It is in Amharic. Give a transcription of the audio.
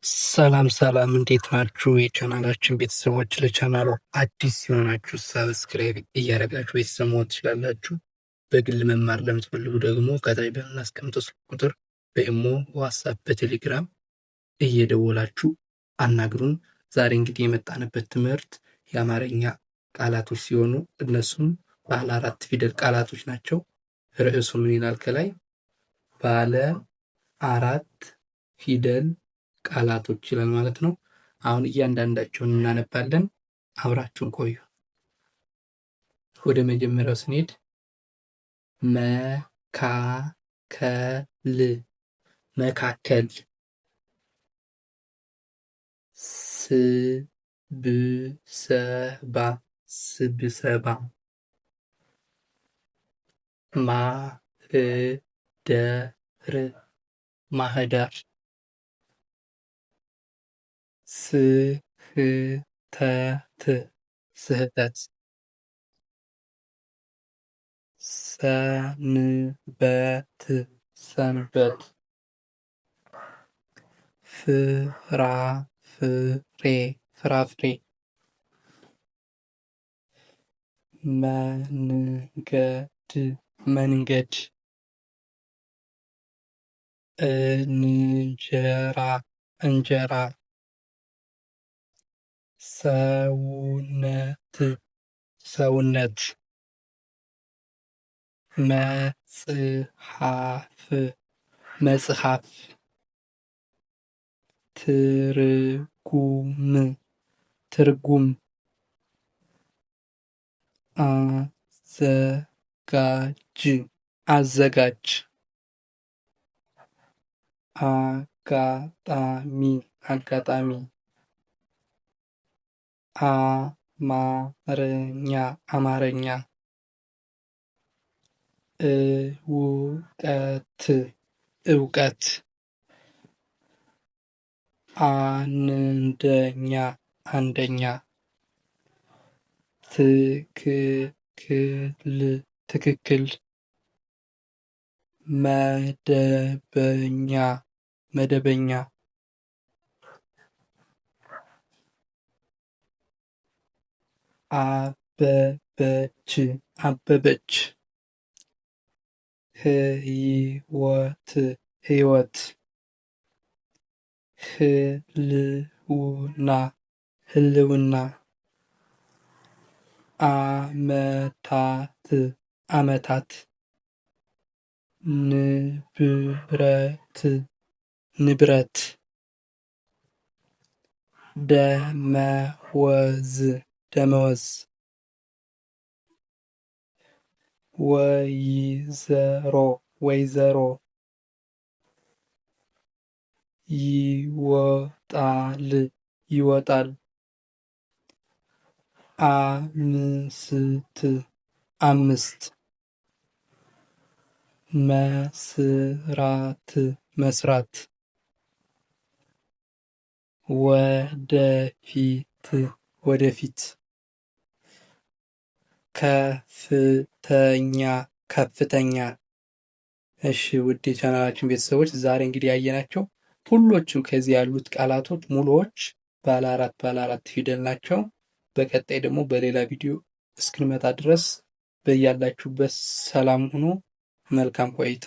ሰላም ሰላም፣ እንዴት ናችሁ? የቻናላችን ቤተሰቦች፣ ለቻናሉ አዲስ ሲሆናችሁ ሰብስክራይብ እያደረጋችሁ ቤተሰብ መሆን ትችላላችሁ። በግል መማር ለምትፈልጉ ደግሞ ከታች በምናስቀምጠው ስልክ ቁጥር በኢሞ፣ ዋትስአፕ፣ በቴሌግራም እየደወላችሁ አናግሩን። ዛሬ እንግዲህ የመጣንበት ትምህርት የአማርኛ ቃላቶች ሲሆኑ እነሱም ባለ 4 ፊደል ቃላቶች ናቸው። ርዕሱ ምን ይላል? ከላይ ባለ 4 ፊደል ቃላቶች ይላል ማለት ነው። አሁን እያንዳንዳቸውን እናነባለን። አብራችሁን ቆዩ። ወደ መጀመሪያው ስንሄድ መካከል፣ መካከል። ስብሰባ፣ ስብሰባ። ማህደር፣ ማህደር። ስህተት፣ ስህተት። ሰንበት፣ ሰንበት። ፍራፍሬ፣ ፍራፍሬ። መንገድ፣ መንገድ። እንጀራ፣ እንጀራ። ሰውነት፣ ሰውነት። መጽሐፍ፣ መጽሐፍ። ትርጉም፣ ትርጉም። አዘጋጅ፣ አዘጋጅ። አጋጣሚ፣ አጋጣሚ። አማርኛ፣ አማርኛ። እውቀት፣ እውቀት። አንደኛ፣ አንደኛ። ትክክል፣ ትክክል። መደበኛ፣ መደበኛ። አበበች፣ አበበች። ህይወት፣ ህይወት። ህልውና፣ ህልውና። አመታት፣ አመታት። ንብረት፣ ንብረት። ደመወዝ፣ ደመወዝ። ወይዘሮ፣ ወይዘሮ። ይወጣል፣ ይወጣል። አምስት፣ አምስት። መስራት፣ መስራት። ወደፊት፣ ወደፊት። ከፍተኛ፣ ከፍተኛ። እሺ ውድ የቻናላችን ቤተሰቦች ዛሬ እንግዲህ ያየናቸው ሁሎችም ከዚህ ያሉት ቃላቶች ሙሉዎች ባለ 4 ፊደል ናቸው። በቀጣይ ደግሞ በሌላ ቪዲዮ እስክንመጣ ድረስ በያላችሁበት ሰላም ሁኑ። መልካም ቆይታ።